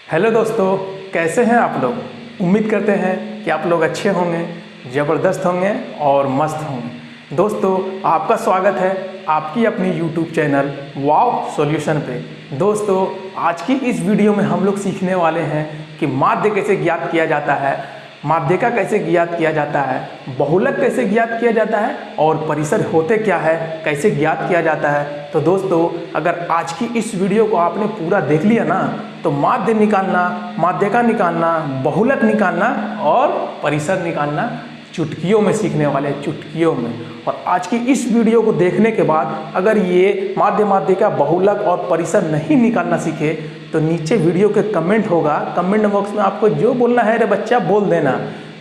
Hello दोस्तों, कैसे हैं आप लोग। उम्मीद करते हैं कि आप लोग अच्छे होंगे, ज़बरदस्त होंगे और मस्त होंगे। दोस्तों, आपका स्वागत है आपकी अपनी YouTube चैनल वाव सॉल्यूशन पे। दोस्तों, आज की इस वीडियो में हम लोग सीखने वाले हैं कि माध्य कैसे ज्ञात किया जाता है, माध्यिका कैसे ज्ञात किया जाता है, बहुलक कैसे ज्ञात किया जाता है और परिसर होते क्या है, कैसे ज्ञात किया जाता है। तो दोस्तों, अगर आज की इस वीडियो को आपने पूरा देख लिया ना, तो माध्य निकालना, माध्यिका निकालना, बहुलक निकालना और परिसर निकालना चुटकियों में सीखने वाले हैं, चुटकियों में। और आज की इस वीडियो को देखने के बाद अगर ये माध्य, माध्यिका, बहुलक और परिसर नहीं निकालना सीखे तो नीचे वीडियो के कमेंट होगा, कमेंट बॉक्स में आपको जो बोलना है रे बच्चा बोल देना।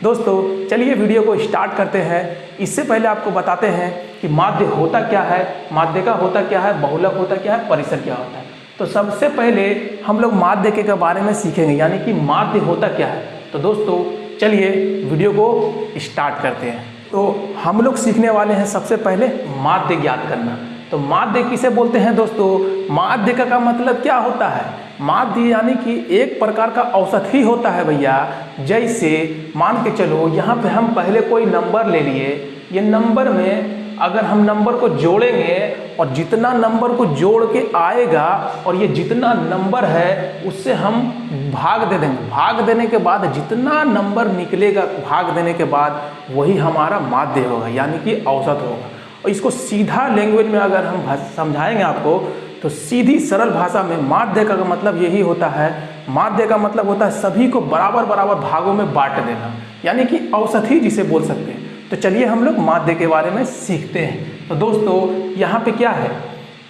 दोस्तों, चलिए वीडियो को स्टार्ट करते हैं। इससे पहले आपको बताते हैं कि माध्य होता क्या है, माध्यिका होता क्या है, बहुलक होता क्या है, परिसर क्या होता है। तो सबसे पहले हम लोग माध्य के बारे में सीखेंगे, यानी कि माध्य होता क्या है। तो दोस्तों, चलिए वीडियो को स्टार्ट करते हैं। तो हम लोग सीखने वाले हैं सबसे पहले माध्य ज्ञात करना। तो माध्य किसे बोलते हैं दोस्तों? माध्य का मतलब क्या होता है? माध्य यानी कि एक प्रकार का औसत ही होता है भैया। जैसे मान के चलो, यहाँ पे हम पहले कोई नंबर ले लिए, ये नंबर में अगर हम नंबर को जोड़ेंगे और जितना नंबर को जोड़ के आएगा और ये जितना नंबर है उससे हम भाग दे देंगे। भाग देने के बाद जितना नंबर निकलेगा भाग देने के बाद वही हमारा माध्य होगा, यानी कि औसत होगा। और इसको सीधा लैंग्वेज में अगर हम समझाएंगे आपको, तो सीधी सरल भाषा में माध्य का मतलब यही होता है। माध्य का मतलब होता है सभी को बराबर बराबर भागों में बांट देना, यानी कि औसत ही जिसे बोल सकते हैं। तो चलिए हम लोग माध्य के बारे में सीखते हैं। तो दोस्तों, यहाँ पे क्या है?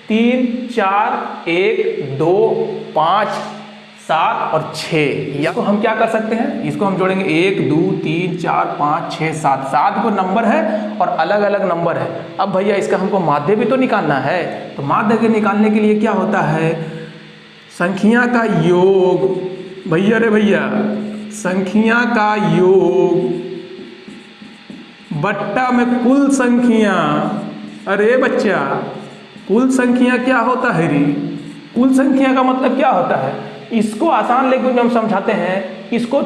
3, 4, 1, 2, 5, 7 और 6। या तो हम क्या कर सकते हैं, इसको हम जोड़ेंगे 1, 2, 3, 4, 5, 6, 7। 7 को नंबर है और अलग अलग नंबर है। अब भैया इसका हमको माध्य भी तो निकालना है। तो माध्य के निकालने के लिए क्या होता है? संख्या का योग, भैया रे भैया, संख्या का योग बट्टा में कुल संख्या। अरे बच्चा, कुल संख्या क्या होता है रे? कुल संख्या का मतलब क्या होता है? इसको आसान लैंग्वेज में हम समझाते हैं। इसको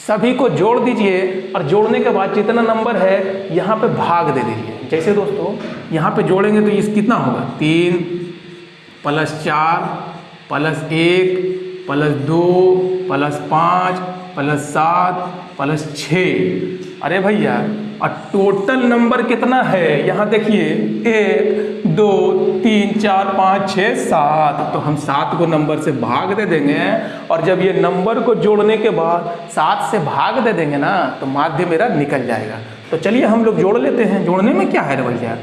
सभी को जोड़ दीजिए और जोड़ने के बाद जितना नंबर है यहाँ पे भाग दे दीजिए। जैसे दोस्तों, यहाँ पे जोड़ेंगे तो ये कितना होगा? 3 + 4 + 1 + 2 + 5 + 7 + 6। अरे भैया, और टोटल नंबर कितना है? यहाँ देखिए 1, 2, 3, 4, 5, 6, 7। तो हम 7 को नंबर से भाग दे देंगे और जब ये नंबर को जोड़ने के बाद 7 से भाग दे देंगे ना, तो माध्य मेरा निकल जाएगा। तो चलिए हम लोग जोड़ लेते हैं। जोड़ने में क्या है रे भैया?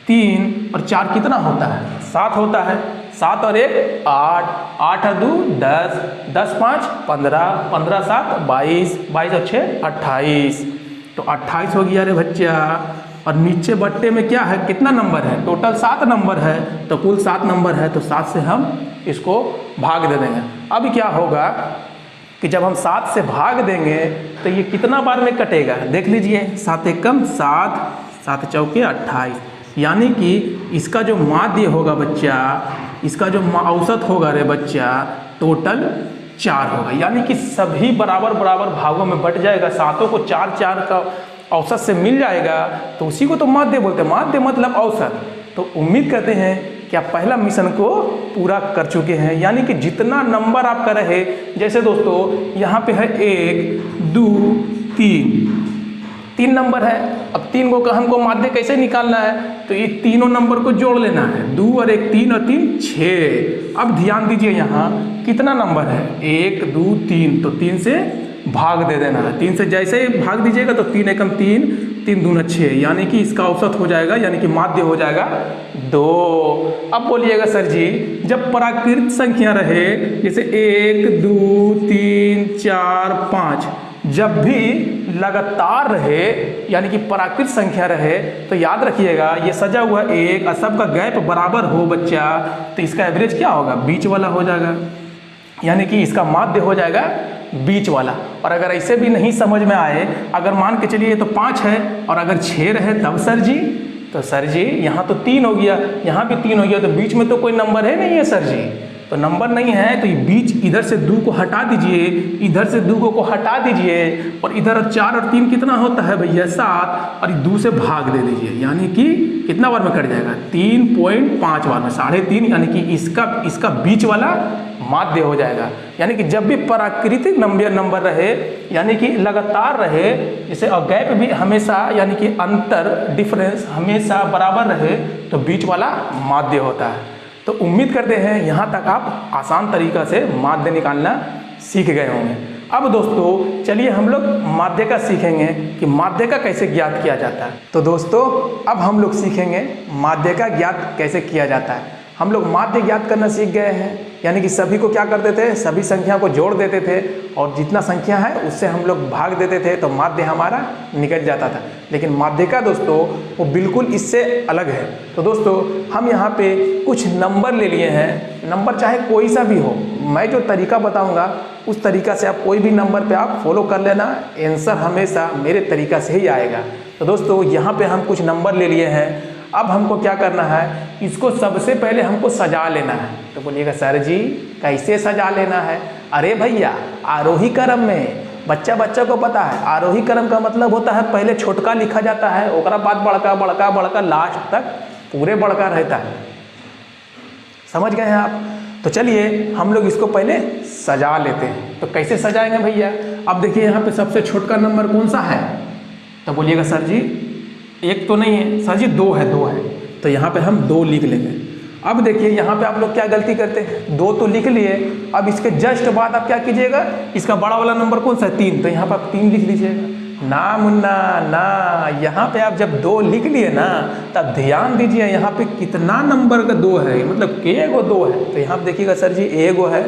3 और 4 कितना होता है? 7 होता है। 7 और 1 8, 8 और 2 10, 10 5 15, 15 7 22, 22 और 6 28। तो 28 हो गया रे बच्चा। और नीचे बट्टे में क्या है, कितना नंबर है? टोटल 7 नंबर है, तो कुल 7 नंबर है, तो 7 से हम इसको भाग दे देंगे। अब क्या होगा कि जब हम 7 से भाग देंगे तो ये कितना बार में कटेगा? देख लीजिए, 7 एकम 7, 7 चौके 28। यानी कि इसका जो माध्य होगा बच्चा, इसका जो औसत होगा रे बच्चा, टोटल 4 होगा। यानी कि सभी बराबर बराबर भागों में बट जाएगा। 7 को 4 4 का औसत से मिल जाएगा, तो उसी को तो माध्य बोलते हैं। माध्य मतलब औसत। तो उम्मीद करते हैं कि आप पहला मिशन को पूरा कर चुके हैं, यानी कि जितना नंबर आपका रहे। जैसे दोस्तों, यहाँ पे है 1, 2, 3 नंबर है। अब 3 को हमको माध्य कैसे निकालना है? तो ये तीनों नंबर को जोड़ लेना है। 2 और 1 3 और 3 6। अब ध्यान दीजिए, यहाँ कितना नंबर है? 1, 2, 3। तो 3 से भाग दे देना है। 3 से जैसे ही भाग दीजिएगा तो 3 एकम 3, 3 दूना 6, यानी कि इसका औसत हो जाएगा, यानी कि माध्य हो जाएगा 2। अब बोलिएगा सर जी, जब प्राकृत संख्या रहे, जैसे 1, 2, 3, 4, 5, जब भी लगातार रहे, यानी कि प्राकृत संख्या रहे, तो याद रखिएगा ये सजा हुआ 1 और सबका गैप बराबर हो बच्चा, तो इसका एवरेज क्या होगा? बीच वाला हो जाएगा, यानी कि इसका माध्य हो जाएगा बीच वाला। और अगर ऐसे भी नहीं समझ में आए, अगर मान के चलिए तो 5 है और अगर 6 रहे तब सर जी, तो सर जी यहाँ तो 3 हो गया, यहाँ भी 3 हो गया, तो बीच में तो कोई नंबर है नहीं है सर जी। तो नंबर नहीं है तो ये बीच इधर से 2 को हटा दीजिए, इधर से 2 को हटा दीजिए और इधर 4 और 3 कितना होता है भैया 7 और 2 से भाग दे दीजिए, यानी कि कितना बार में कट जाएगा 3.5 बार में 3.5, यानी कि इसका बीच वाला माध्य हो जाएगा। यानी कि जब भी प्राकृतिक नंबर रहे यानी कि लगातार रहे, जैसे और गैप भी हमेशा यानी कि अंतर डिफरेंस हमेशा बराबर रहे तो बीच वाला माध्य होता है। तो उम्मीद करते हैं यहाँ तक आप आसान तरीका से माध्य निकालना सीख गए होंगे। अब दोस्तों चलिए हम लोग माध्य का सीखेंगे कि माध्य का कैसे ज्ञात किया जाता है। तो दोस्तों अब हम लोग सीखेंगे माध्य का ज्ञात कैसे किया जाता है। हम लोग माध्य ज्ञात करना सीख गए हैं, यानी कि सभी को क्या करते थे, सभी संख्या को जोड़ देते थे और जितना संख्या है उससे हम लोग भाग देते थे तो माध्य हमारा निकल जाता था। लेकिन माध्य का दोस्तों वो बिल्कुल इससे अलग है। तो दोस्तों हम यहाँ पे कुछ नंबर ले लिए हैं, नंबर चाहे कोई सा भी हो, मैं जो तरीका बताऊँगा उस तरीका से आप कोई भी नंबर पे आप फॉलो कर लेना, आंसर हमेशा मेरे तरीका से ही आएगा। तो दोस्तों यहाँ पे हम कुछ नंबर ले लिए हैं, अब हमको क्या करना है, इसको सबसे पहले हमको सजा लेना है। तो बोलिएगा सर जी कैसे सजा लेना है? अरे भैया आरोही क्रम में बच्चा को पता है, आरोही क्रम का मतलब होता है पहले छोटका लिखा जाता है, ओकरा बाद बड़का बड़का बड़का लास्ट तक पूरे बड़का रहता है। समझ गए हैं आप? तो चलिए हम लोग इसको पहले सजा लेते हैं। तो कैसे सजाएंगे भैया? अब देखिए यहाँ पे सबसे छोटका नंबर कौन सा है? तो बोलिएगा सर जी एक तो नहीं है, सर जी 2 है। तो यहाँ पे हम 2 लिख लेंगे। अब देखिए यहाँ पे आप लोग क्या गलती करते हैं, 2 तो लिख लिए, अब इसके जस्ट बाद आप क्या कीजिएगा, इसका बड़ा वाला नंबर कौन सा है 3, तो यहाँ पे आप 3 लिख लीजिएगा। ना मुन्ना ना, यहाँ पे आप जब 2 लिख लिए ना तब ध्यान दीजिए यहाँ पे कितना नंबर का 2 है, मतलब के गो 2 है। तो यहाँ पे देखिएगा सर जी 1 गो है,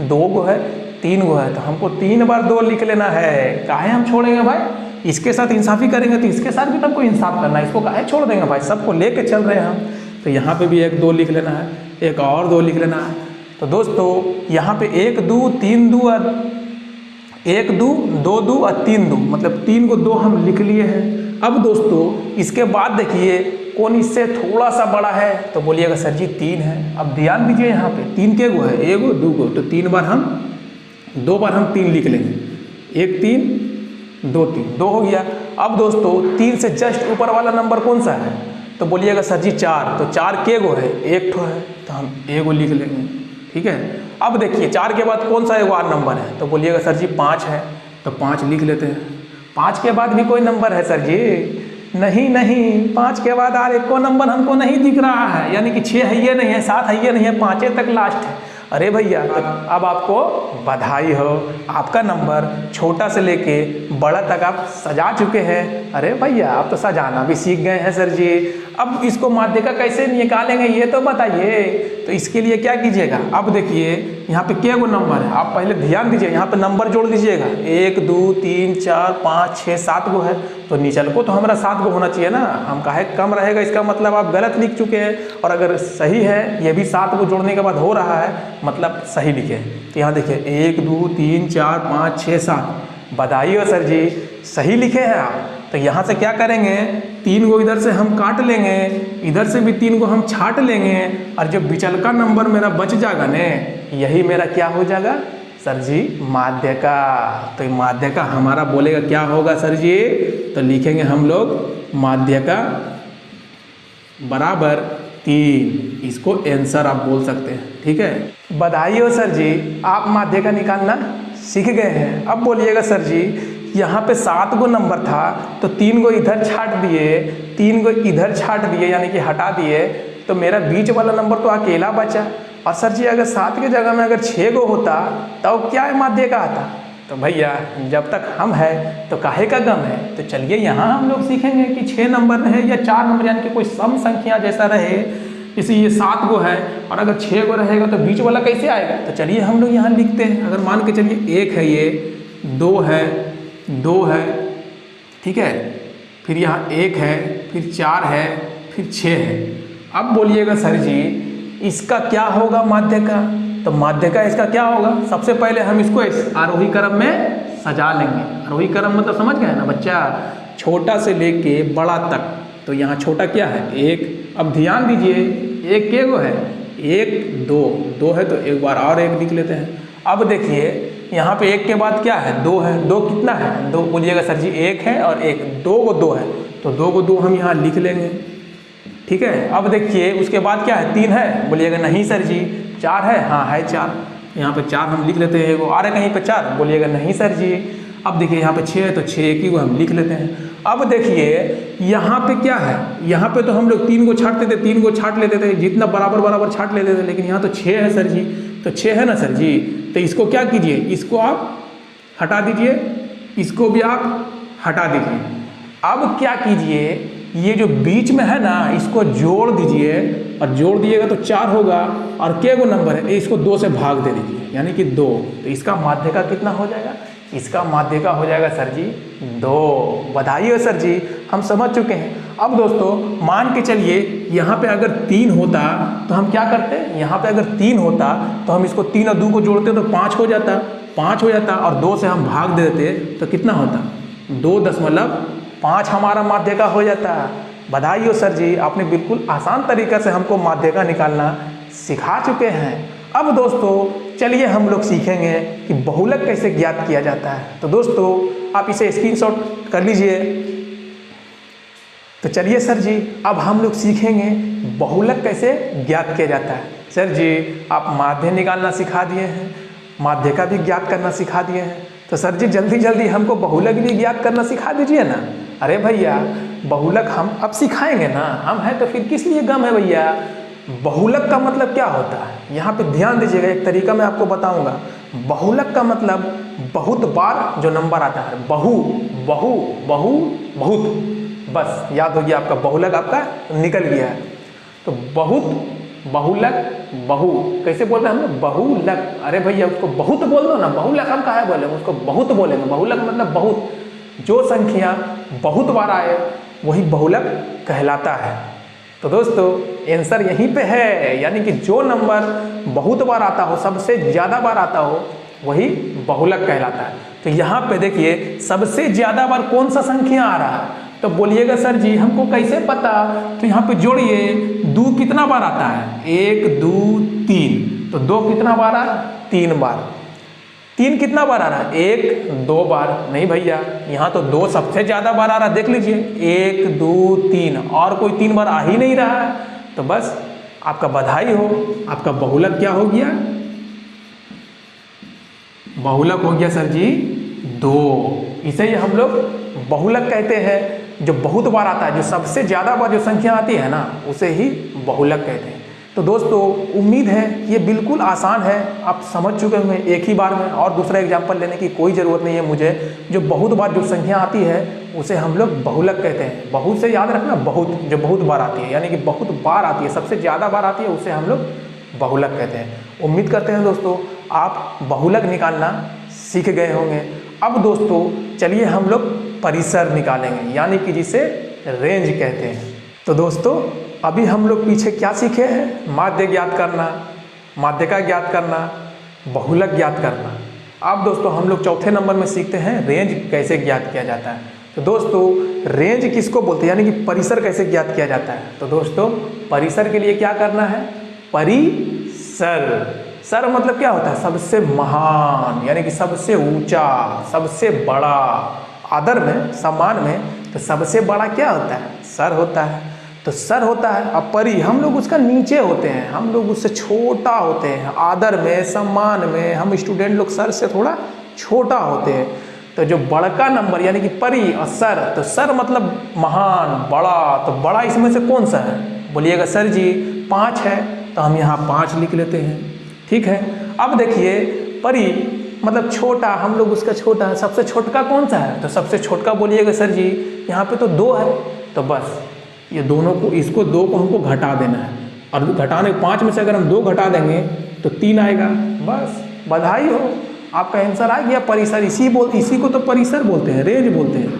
2 गो है, 3 गो है, तो हमको 3 बार 2 लिख लेना है। काहे हम छोड़ेंगे भाई, इसके साथ इंसाफी करेंगे तो इसके साथ भी तो हमको इंसाफ करना है, इसको काहे छोड़ देंगे भाई, सबको लेके चल रहे हैं हम। तो यहाँ पे भी 1 2 लिख लेना है, एक और 2 लिख लेना है। तो दोस्तों यहाँ पे 1 2 3 2 और 1 2 2 2 और 3 2, मतलब 3 को 2 हम लिख लिए हैं। अब दोस्तों इसके बाद देखिए कौन इससे थोड़ा सा बड़ा है? तो बोलिएगा सर जी 3 है। अब ध्यान दीजिए यहाँ पे 3 के गो है, 1 गो 2 गो, तो 2 बार हम 3 लिख लेंगे, 1 3 2 3, 2 हो गया। अब दोस्तों 3 से जस्ट ऊपर वाला नंबर कौन सा है? तो बोलिएगा सर जी 4, तो 4 के गो है, 1 ठो है, तो हम 1 गो लिख लेंगे, ठीक है। अब देखिए 4 के बाद कौन सा एक और नंबर है? तो बोलिएगा सर जी 5 है, तो 5 लिख लेते हैं। 5 के बाद भी कोई नंबर है सर जी? नहीं, 5 के बाद और एक को नंबर हमको नहीं दिख रहा है, यानी कि 6 है ये नहीं है, 7 है ये नहीं है, 5 तक लास्ट है। अरे भैया तो अब आपको बधाई हो, आपका नंबर छोटा से लेके बड़ा तक आप सजा चुके हैं। अरे भैया आप तो सजाना भी सीख गए हैं सर जी। अब इसको माध्य का कैसे निकालेंगे ये तो बताइए। तो इसके लिए क्या कीजिएगा, अब देखिए यहाँ पे क्या गो नंबर है, आप पहले ध्यान दीजिए, यहाँ पे नंबर जोड़ दीजिएगा, 1 2 3 4 5 6 7 गो है, तो नीचल को तो हमारा 7 गो होना चाहिए ना। हम काहे कम रहेगा, इसका मतलब आप गलत लिख चुके हैं, और अगर सही है ये भी 7 को जोड़ने के बाद हो रहा है, मतलब सही लिखे। तो यहाँ देखिए 1 2 3 4 5 6 7, बधाई हो सर जी, सही लिखे हैं आप। तो यहाँ से क्या करेंगे, 3 गो इधर से हम काट लेंगे, इधर से भी 3 गो हम छाट लेंगे, और जो बिचल का नंबर मेरा बच जाएगा ने, यही मेरा क्या हो जाएगा सर जी, माध्य का। तो माध्य का हमारा बोलेगा क्या होगा सर जी? तो लिखेंगे हम लोग माध्य का बराबर 3, इसको आंसर आप बोल सकते हैं, ठीक है। बधाई हो सर जी, आप माध्य का निकालना सीख गए हैं। अब बोलिएगा सर जी यहाँ पे 7 गो नंबर था, तो 3 गो इधर छाट दिए, 3 गो इधर छाट दिए, यानी कि हटा दिए, तो मेरा बीच वाला नंबर तो अकेला बचा। और सर जी अगर 7 के जगह में अगर 6 गो होता तो क्या माध्य का आता? तो भैया जब तक हम है तो काहे का गम है। तो चलिए यहाँ हम लोग सीखेंगे कि 6 नंबर रहे या 4 नंबर, यानी कि कोई सम संख्या जैसा रहे, जैसे ये 7 गो है और अगर 6 गो रहेगा तो बीच वाला कैसे आएगा? तो चलिए हम लोग यहाँ लिखते हैं। अगर मान के चलिए 1 है, ये 2 है, 2 है, ठीक है, फिर यहाँ 1 है, फिर 4 है, फिर 6 है। अब बोलिएगा सर जी इसका क्या होगा माध्य का? तो माध्य का इसका क्या होगा? सबसे पहले हम इसको इस आरोही क्रम में सजा लेंगे। आरोही क्रम मतलब समझ गए ना बच्चा, छोटा से लेके बड़ा तक। तो यहाँ छोटा क्या है? 1। अब ध्यान दीजिए 1 के गो है, 1 2 2 है तो एक बार और 1 लिख लेते हैं। अब देखिए यहाँ पे 1 के बाद क्या है 2 है, 2 कितना है 2 बोलिएगा सर जी 1 है और 1 2 को 2 है तो 2 को 2 हम यहाँ लिख लेंगे, ठीक है। अब देखिए उसके बाद क्या है 3 है, बोलिएगा नहीं सर जी। 4 है, हाँ है 4, यहाँ पे 4 हम लिख लेते हैं। वो आ रहा है कहीं पे 4, बोलिएगा नहीं सर जी। अब देखिए यहाँ पे 6 है तो 6 एक ही को हम लिख लेते हैं। अब देखिए यहाँ पे क्या है, यहाँ पे तो हम लोग 3 को छांटते थे, 3 को छांट लेते थे, जितना बराबर बराबर छांट लेते थे, लेकिन यहाँ तो 6 है सर जी, तो 6 है ना सर जी। तो इसको क्या कीजिए, इसको आप हटा दीजिए, इसको भी आप हटा दीजिए। अब क्या कीजिए, ये जो बीच में है ना इसको जोड़ दीजिए, और जोड़ दिएगा तो 4 होगा, और के गो नंबर है इसको 2 से भाग दे दीजिए, यानी कि 2। तो इसका माध्य का कितना हो जाएगा, इसका माध्य का हो जाएगा सर जी 2। बधाई हो सर जी, हम समझ चुके हैं। अब दोस्तों मान के चलिए यहाँ पे अगर 3 होता तो हम क्या करते, यहाँ पे अगर 3 होता तो हम इसको 3 और 2 को जोड़ते तो 5 हो जाता, 5 हो जाता, और 2 से हम भाग दे देते तो कितना होता 2.5 हमारा माध्य का हो जाता। बधाई हो सर जी, आपने बिल्कुल आसान तरीके से हमको माध्य का निकालना सिखा चुके हैं। अब दोस्तों चलिए हम लोग सीखेंगे कि बहुलक कैसे ज्ञात किया जाता है। तो दोस्तों आप इसे स्क्रीनशॉट कर लीजिए। तो चलिए सर जी अब हम लोग सीखेंगे बहुलक कैसे ज्ञात किया जाता है। सर जी आप माध्य निकालना सिखा दिए हैं, माध्य का भी ज्ञात करना सिखा दिए हैं, तो सर जी जल्दी जल्दी हमको बहुलक भी ज्ञात करना सिखा दीजिए ना। अरे भैया बहुलक हम अब सिखाएंगे ना, हम हैं तो फिर किस लिए गम है भैया। बहुलक का मतलब क्या होता है, यहाँ पे ध्यान दीजिएगा, एक तरीका मैं आपको बताऊंगा। बहुलक का मतलब बहुत बार जो नंबर आता है, बहु बहु बहु बहुत, बस याद हो गया आपका, बहुलक आपका निकल गया है। तो बहुत बहुलक बहु कैसे बोल रहे हैं हम, बहुलक। अरे भैया उसको बहुत बोल दो ना, बहुलक हम कहाँ बोले, उसको बहुत बोलेंगे। बहुलक मतलब बहुत, जो संख्या बहुत बार आए वही बहुलक कहलाता है। तो दोस्तों आंसर यहीं पे है, यानी कि जो नंबर बहुत बार आता हो, सबसे ज़्यादा बार आता हो, वही बहुलक कहलाता है। तो यहाँ पे देखिए सबसे ज़्यादा बार कौन सा संख्या आ रहा है, तो बोलिएगा सर जी हमको कैसे पता। तो यहाँ पे जोड़िए, 2 कितना बार आता है, 1 2 3, तो 2 कितना बार आ रहा है 3 बार। 3 कितना बार आ रहा है, 1 2 बार। नहीं भैया यहाँ तो 2 सबसे ज़्यादा बार आ रहा है, देख लीजिए 1 2 3, और कोई 3 बार आ ही नहीं रहा है। तो बस आपका बधाई हो, आपका बहुलक क्या हो गया, बहुलक हो गया सर जी 2। इसे ही हम लोग बहुलक कहते हैं, जो बहुत बार आता है, जो सबसे ज़्यादा बार जो संख्या आती है ना उसे ही बहुलक कहते हैं। तो दोस्तों उम्मीद है ये बिल्कुल आसान है, आप समझ चुके होंगे एक ही बार में, और दूसरा एग्जाम्पल लेने की कोई ज़रूरत नहीं है मुझे। जो बहुत बार जो संख्या आती है उसे हम लोग बहुलक कहते हैं। बहुत से याद रखना, बहुत जो बहुत बार आती है, यानी कि बहुत बार आती है, सबसे ज़्यादा बार आती है, उसे हम लोग बहुलक कहते हैं। उम्मीद करते हैं दोस्तों आप बहुलक निकालना सीख गए होंगे। अब दोस्तों चलिए हम लोग परिसर निकालेंगे, यानी कि जिसे रेंज कहते हैं। तो दोस्तों अभी हम लोग पीछे क्या सीखे हैं, माध्य ज्ञात करना, माध्य का ज्ञात करना, बहुलक ज्ञात करना। अब दोस्तों हम लोग चौथे नंबर में सीखते हैं रेंज कैसे ज्ञात किया जाता है। तो दोस्तों रेंज किसको बोलते हैं, यानी कि परिसर कैसे ज्ञात किया जाता है। तो दोस्तों परिसर के लिए क्या करना है, परिसर, सर मतलब क्या होता है, सबसे महान, यानी कि सबसे ऊंचा, सबसे बड़ा। आदर में, सम्मान में तो सबसे बड़ा क्या होता है, सर होता है। तो सर होता है, अब परी हम लोग उसका नीचे होते हैं, हम लोग उससे छोटा होते हैं। आदर में, सम्मान में हम स्टूडेंट लोग सर से थोड़ा छोटा होते हैं। तो जो बड़का नंबर यानी कि परी और सर, तो सर मतलब महान, बड़ा, तो बड़ा इसमें से कौन सा है, बोलिएगा सर जी 5 है, तो हम यहाँ 5 लिख लेते हैं, ठीक है। अब देखिए परी मतलब छोटा, हम लोग उसका छोटा है, सबसे छोटका कौन सा है, तो सबसे छोटका बोलिएगा सर जी यहाँ पे तो 2 है, तो बस ये दोनों को, इसको 2 को हमको घटा देना है, और घटाने 5 में से अगर हम 2 घटा देंगे तो 3 आएगा। बस बधाई हो, आपका आंसर आ गया परिसर। इसी को तो परिसर बोलते हैं, रेंज बोलते हैं,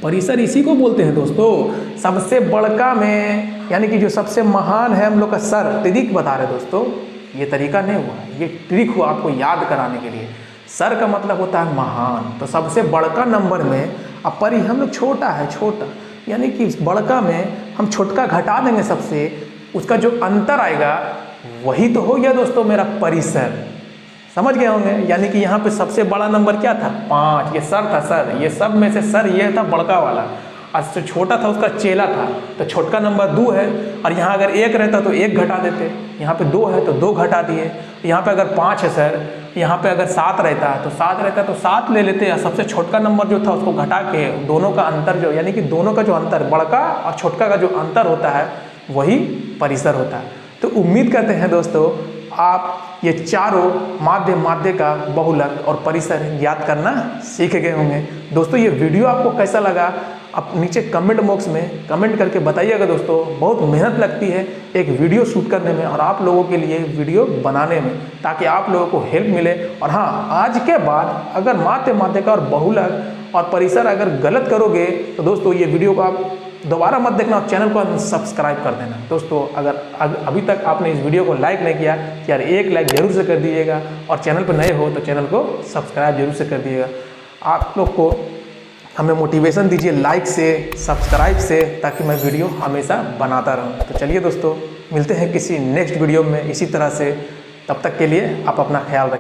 परिसर इसी को बोलते हैं दोस्तों। सबसे बड़का में यानी कि जो सबसे महान है हम लोग का सर, ट्रिक बता रहे दोस्तों, ये तरीका नहीं हुआ, ये ट्रिक हुआ आपको याद कराने के लिए। सर का मतलब होता है महान, तो सबसे बड़का नंबर में, अब परी हम लोग छोटा है, छोटा यानी कि बड़का में हम छोटका घटा देंगे सबसे, उसका जो अंतर आएगा वही तो हो गया दोस्तों मेरा परिसर। समझ गए होंगे। यानी कि यहाँ पे सबसे बड़ा नंबर क्या था? 5। ये सर था, सर। ये सब में से सर ये था बड़का वाला, और जो छोटा था उसका चेला था। तो छोटका नंबर 2 है, और यहाँ अगर 1 रहता तो 1 घटा देते। यहाँ पे 2 है तो 2 घटा दिए। यहाँ पे अगर 5 है सर, यहाँ पे अगर 7 रहता तो 7 ले लेते, या सबसे छोटका नंबर जो था उसको घटा के दोनों का अंतर जो, यानी कि दोनों का जो अंतर, बड़का और छोटका का जो अंतर होता है वही परिसर होता है। तो उम्मीद करते हैं दोस्तों आप ये चारों माध्य का, बहुलक और परिसर याद करना सीख गए होंगे। दोस्तों ये वीडियो आपको कैसा लगा आप नीचे कमेंट बॉक्स में कमेंट करके बताइएगा। दोस्तों बहुत मेहनत लगती है एक वीडियो शूट करने में और आप लोगों के लिए वीडियो बनाने में, ताकि आप लोगों को हेल्प मिले। और हाँ, आज के बाद अगर माध्य का और बहुलक और परिसर अगर गलत करोगे तो दोस्तों ये वीडियो को आप दोबारा मत देखना और चैनल को सब्सक्राइब कर देना। दोस्तों अगर अभी तक आपने इस वीडियो को लाइक नहीं किया तो यार एक लाइक जरूर से कर दीजिएगा, और चैनल पर नए हो तो चैनल को सब्सक्राइब जरूर से कर दीजिएगा। आप लोग को हमें मोटिवेशन दीजिए लाइक से, सब्सक्राइब से, ताकि मैं वीडियो हमेशा बनाता रहूं। तो चलिए दोस्तों, मिलते हैं किसी नेक्स्ट वीडियो में इसी तरह से। तब तक के लिए आप अपना ख्याल रखिए।